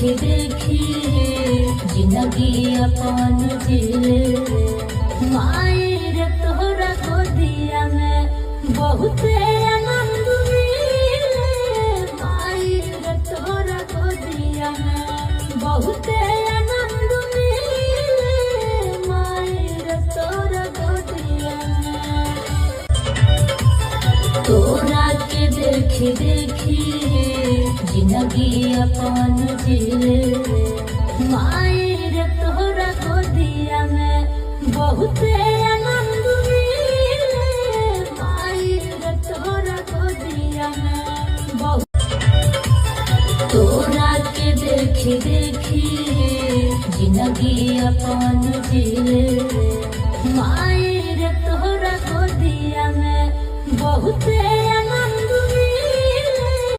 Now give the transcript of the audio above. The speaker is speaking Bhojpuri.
देखी देखी जिंदगी अपन जिले मायर तोहरा गोदिया में बहुत आनंद मिले मायर तोहरा गोदिया में बहुत आनंद मिले मायर तोहरा गोदिया में तोरा के देखी देखी जिंदगी अपन जिले मायर तोहरा गोदिया में बहुत आनंद मिले मायर तोहरा गोदिया में बहुत तोरा के देखी देखी जिंदगी अपन जिले मायर तोहरा गोदिया में बहुत